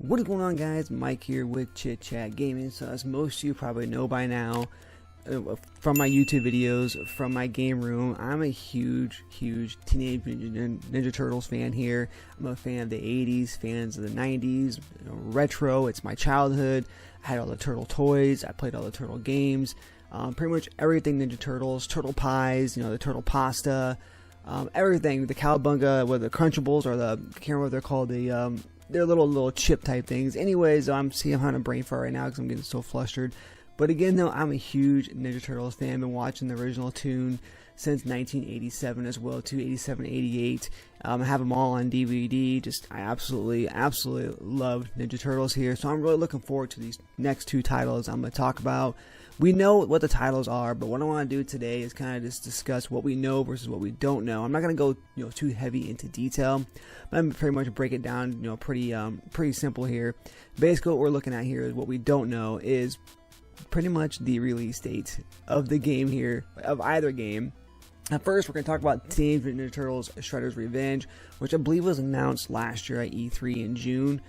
What is going on, guys? Mike here with Chit Chat Gaming. So as most of you probably know by now, from my YouTube videos, from my game room, I'm a huge Teenage Mutant Ninja Turtles fan here. I'm a fan of the 80s, fans of the 90s, retro. It's my childhood. I had all the turtle toys. I played all the turtle games. Pretty much everything Ninja Turtles, turtle pies, the turtle pasta, everything. The Cowabunga, whether the Crunchables or the, I can't remember what they're called, they're little chip type things. Anyways, I'm having a brain fart right now because I'm getting so flustered. But again, though, I'm a huge Ninja Turtles fan. Been watching the original tune since 1987 as well, too, 87, 88. I have them all on DVD. I absolutely love Ninja Turtles here. So I'm really looking forward to these next two titles I'm going to talk about. We know what the titles are, but what I want to do today is kind of just discuss what we know versus what we don't know. I'm not going to go, too heavy into detail, but I'm pretty much break it down, pretty simple here. Basically, what we're looking at here is what we don't know is pretty much the release date of the game here, of either game. At first, we're going to talk about Teenage Mutant Ninja Turtles Shredder's Revenge, which I believe was announced last year at E3 in June.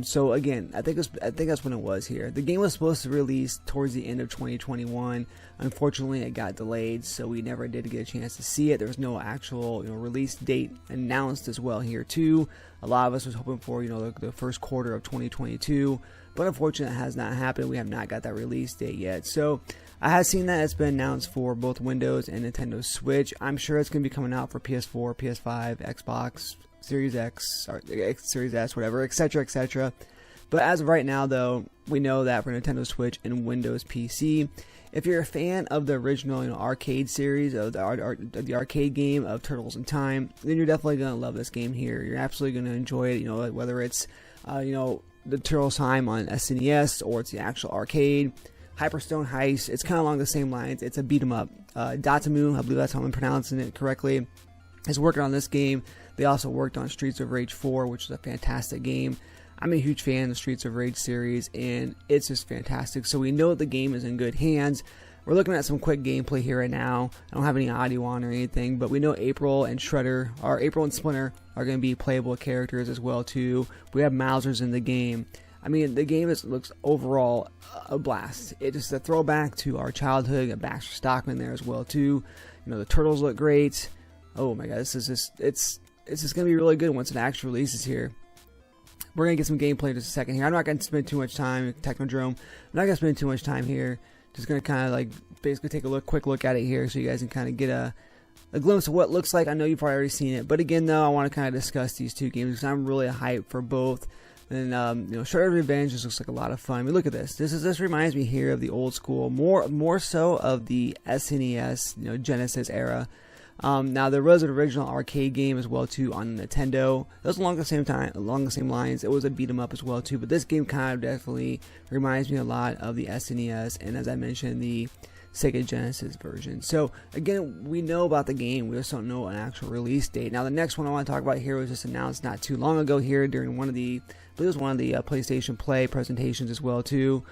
So again, I think that's when it was here. The game was supposed to release towards the end of 2021. Unfortunately, it got delayed, so we never did get a chance to see it. There was no actual release date announced as well here too. A lot of us was hoping for the first quarter of 2022, but unfortunately, it has not happened. We have not got that release date yet. So I have seen that it's been announced for both Windows and Nintendo Switch. I'm sure it's going to be coming out for PS4, PS5, Xbox Series X, or Series S, whatever, etc., etc. But as of right now, though, we know that for Nintendo Switch and Windows PC, if you're a fan of the original arcade series, of the arcade game of Turtles in Time, then you're definitely going to love this game here. You're absolutely going to enjoy it, whether it's, the Turtles Time on SNES or it's the actual arcade. Hyperstone Heist, it's kind of along the same lines. It's a beat 'em up. Datamu, I believe that's how I'm pronouncing it correctly, is working on this game. They also worked on Streets of Rage 4, which is a fantastic game. I'm a huge fan of the Streets of Rage series, and it's just fantastic. So we know the game is in good hands. We're looking at some quick gameplay here right now. I don't have any audio on or anything, but we know April and Splinter are going to be playable characters as well too. We have Mousers in the game. I mean, the game looks overall a blast. It's just a throwback to our childhood. Got Baxter Stockman there as well too. The Turtles look great. Oh my god, it's just going to be really good once it actually releases here. We're going to get some gameplay in just a second here. I'm not going to spend too much time, Technodrome. I'm not going to spend too much time here. Just going to kind of basically take a quick look at it here so you guys can kind of get a glimpse of what it looks like. I know you've already seen it, but again, though, I want to kind of discuss these two games because I'm really hyped for both. And Shredder's Revenge just looks like a lot of fun. I mean, look at this. This reminds me here of the old school, more so of the SNES, Genesis era. Now there was an original arcade game as well too on Nintendo. It was along the same lines. It was a beat 'em up as well too. But this game kind of definitely reminds me a lot of the SNES and, as I mentioned, the Sega Genesis version. So again, we know about the game. We just don't know an actual release date. Now the next one I want to talk about here was just announced not too long ago here during one of the PlayStation Play presentations as well too.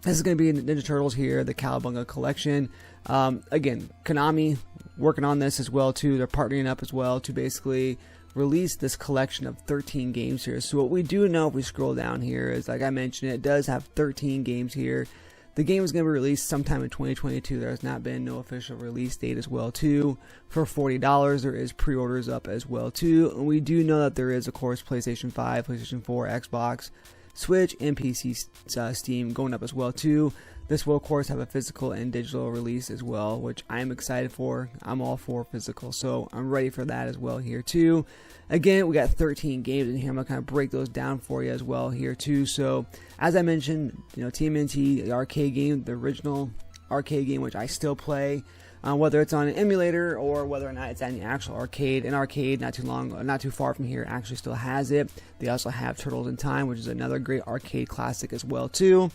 This is going to be Ninja Turtles here, the Cowabunga Collection. Again, Konami working on this as well too. They're partnering up as well to basically release this collection of 13 games here. So what we do know if we scroll down here is, like I mentioned, it does have 13 games here. The game is going to be released sometime in 2022. There has not been no official release date as well too. For $40, there is pre-orders up as well too. And we do know that there is, of course, PlayStation 5, PlayStation 4, Xbox, Switch, and PC Steam going up as well too. This will, of course, have a physical and digital release as well, which I am excited for. I'm all for physical, so I'm ready for that as well here too. Again, we got 13 games in here. I'm going to kind of break those down for you as well here too. So, as I mentioned, TMNT, the arcade game, the original arcade game, which I still play, whether it's on an emulator or whether or not it's at an actual arcade. An arcade not too far from here actually still has it. They also have Turtles in Time, which is another great arcade classic as well too.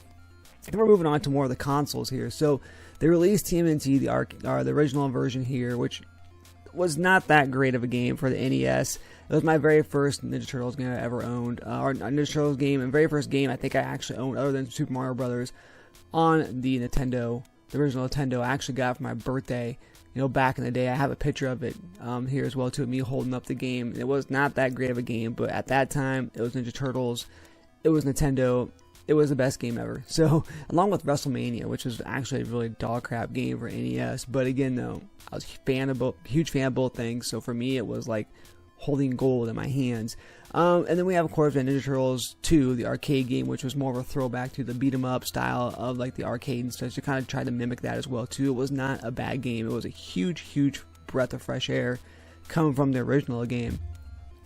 And we're moving on to more of the consoles here. So they released TMNT, the original version here, which was not that great of a game for the NES. It was my very first Ninja Turtles game I ever owned, or Ninja Turtles game, and very first game I think I actually owned other than Super Mario Brothers on the Nintendo, the original Nintendo. I actually got it for my birthday back in the day. I have a picture of it here as well too, me holding up the game. It was not that great of a game, but at that time, it was Ninja Turtles, it was Nintendo, it was the best game ever. So, along with WrestleMania, which was actually a really dog crap game for NES, but again though, I was huge fan of both things, so for me it was like holding gold in my hands. And then we have, of course, Ninja Turtles 2, the arcade game, which was more of a throwback to the beat 'em up style of like the arcade and stuff. So kind of tried to mimic that as well too. It was not a bad game. It was a huge breath of fresh air coming from the original game.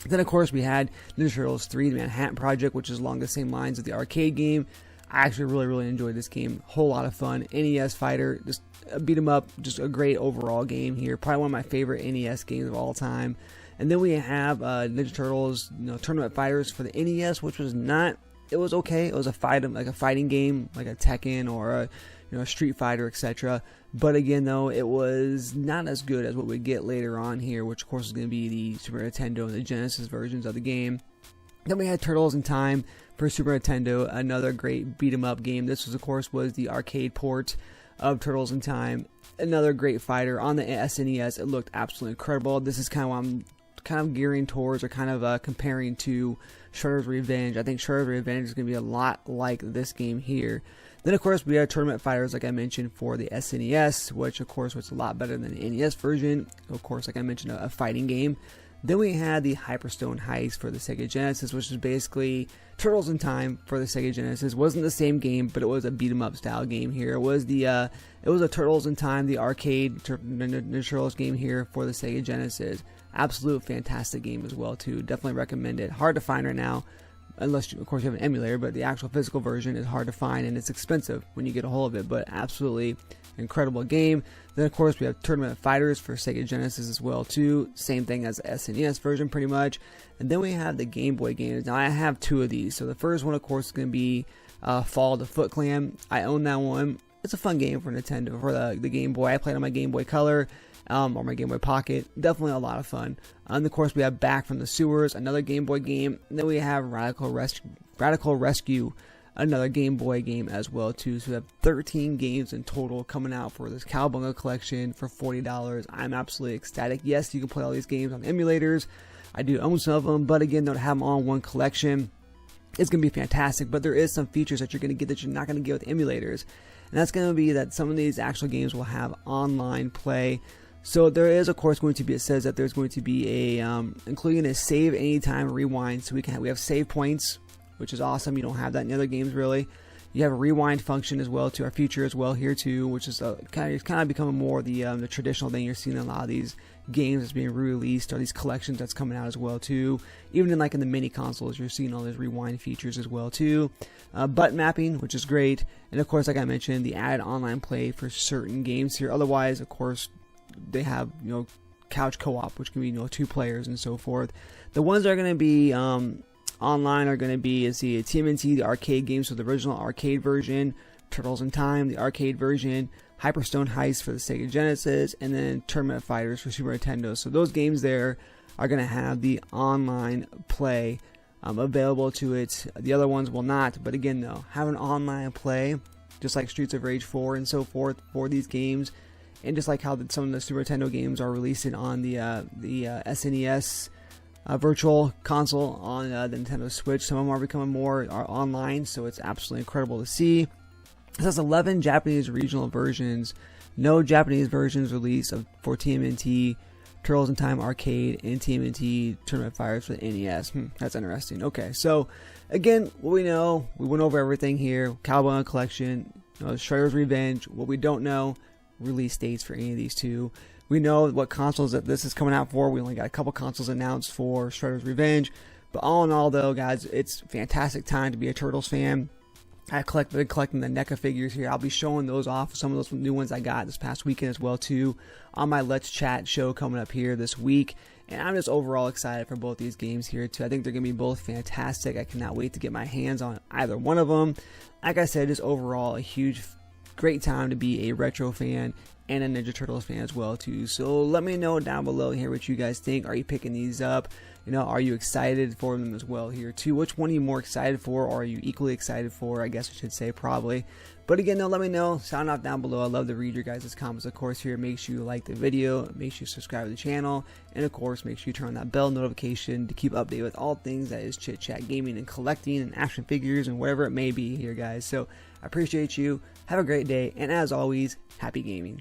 Then, of course, we had Ninja Turtles 3, the Manhattan Project, which is along the same lines of the arcade game. I actually really enjoyed this game. Whole lot of fun. NES fighter, just a beat 'em up, just a great overall game here. Probably one of my favorite NES games of all time. And then we have Ninja Turtles, Tournament Fighters for the NES, which was not. It was okay. It was a fighting game, like a Tekken or a Street Fighter, etc. But again, though, it was not as good as what we get later on here, which of course is going to be the Super Nintendo and the Genesis versions of the game. Then we had Turtles in Time for Super Nintendo, another great beat 'em up game. This was, of course, the arcade port of Turtles in Time. Another great fighter on the SNES. It looked absolutely incredible. This is kind of what I'm gearing towards, or kind of comparing to Shredder's Revenge. I think Shredder's Revenge is going to be a lot like this game here. Then, of course, we have Tournament Fighters, like I mentioned, for the SNES, which, of course, was a lot better than the NES version. Of course, like I mentioned, a fighting game. Then we had the Hyperstone Heist for the Sega Genesis, which is basically Turtles in Time for the Sega Genesis. Wasn't the same game, but it was a beat 'em up style game here. It was a Turtles in Time, the arcade Ninja Turtles game here for the Sega Genesis. Absolute fantastic game as well too. Definitely recommend it. Hard to find right now, unless of course you have an emulator, but the actual physical version is hard to find and it's expensive when you get a hold of it, but absolutely incredible game. Then of course we have Tournament Fighters for Sega Genesis as well too. Same thing as the SNES version pretty much. And then we have the Game Boy games. Now I have two of these. So the first one of course is going to be Fall of the Foot Clan. I own that one. It's a fun game for Nintendo, for the Game Boy. I played on my Game Boy Color. Or my Game Boy Pocket. Definitely a lot of fun. And of course we have Back from the Sewers, another Game Boy game. And then we have Radical Rescue, another Game Boy game as well too. So we have 13 games in total coming out for this Cowabunga Collection for $40. I'm absolutely ecstatic. Yes, you can play all these games on emulators. I do own some of them, but again, don't have them all in one collection. It's going to be fantastic, but there is some features that you're going to get that you're not going to get with emulators. And that's going to be that some of these actual games will have online play. So there is, of course, going to be, it says that there's going to be a, including a save anytime rewind. So we have save points, which is awesome. You don't have that in the other games really. You have a rewind function as well to our feature as well here too, which is kind of becoming more the traditional thing you're seeing in a lot of these games that's being re-released, or these collections that's coming out as well too. Even in the mini consoles, you're seeing all those rewind features as well too. Button mapping, which is great, and of course, like I mentioned, the added online play for certain games here. Otherwise, of course, they have couch co-op, which can be 2 players and so forth. The ones that are going to be online are going to be the TMNT, the arcade games, so the original arcade version, Turtles in Time, the arcade version, Hyperstone Heist for the Sega Genesis, and then Tournament Fighters for Super Nintendo. So those games there are going to have the online play available to it. The other ones will not, but again though, have an online play, just like Streets of Rage 4 and so forth for these games. And just like how some of the Super Nintendo games are releasing on the SNES virtual console on the Nintendo Switch, some of them are becoming more online, so it's absolutely incredible to see. It has 11 Japanese regional versions, no Japanese versions released for TMNT, Turtles in Time Arcade, and TMNT Tournament Fighters for the NES. That's interesting. Okay, so again, what we know, we went over everything here. Cowabunga Collection, Shredder's Revenge. What we don't know, release dates for any of these two. We know what consoles that this is coming out for. We only got a couple consoles announced for Shredder's Revenge. But all in all though, guys, it's a fantastic time to be a Turtles fan. I've been collecting the NECA figures here. I'll be showing those off, some of those new ones I got this past weekend as well too, on my Let's Chat show coming up here this week. And I'm just overall excited for both these games here too. I think they're going to be both fantastic. I cannot wait to get my hands on either one of them. Like I said, just overall a great time to be a retro fan and a Ninja Turtles fan as well too. So let me know down below here what you guys think. Are you picking these up? You know, are you excited for them as well here too? Which one are you more excited for, or are you equally excited for? I guess I should say probably. But again, though, let me know. Sound off down below. I love to read your guys' comments, of course. Here, make sure you like the video, make sure you subscribe to the channel, and of course, make sure you turn on that bell notification to keep updated with all things that is chit chat gaming and collecting and action figures and whatever it may be here, guys. So I appreciate you. Have a great day, and as always, happy gaming.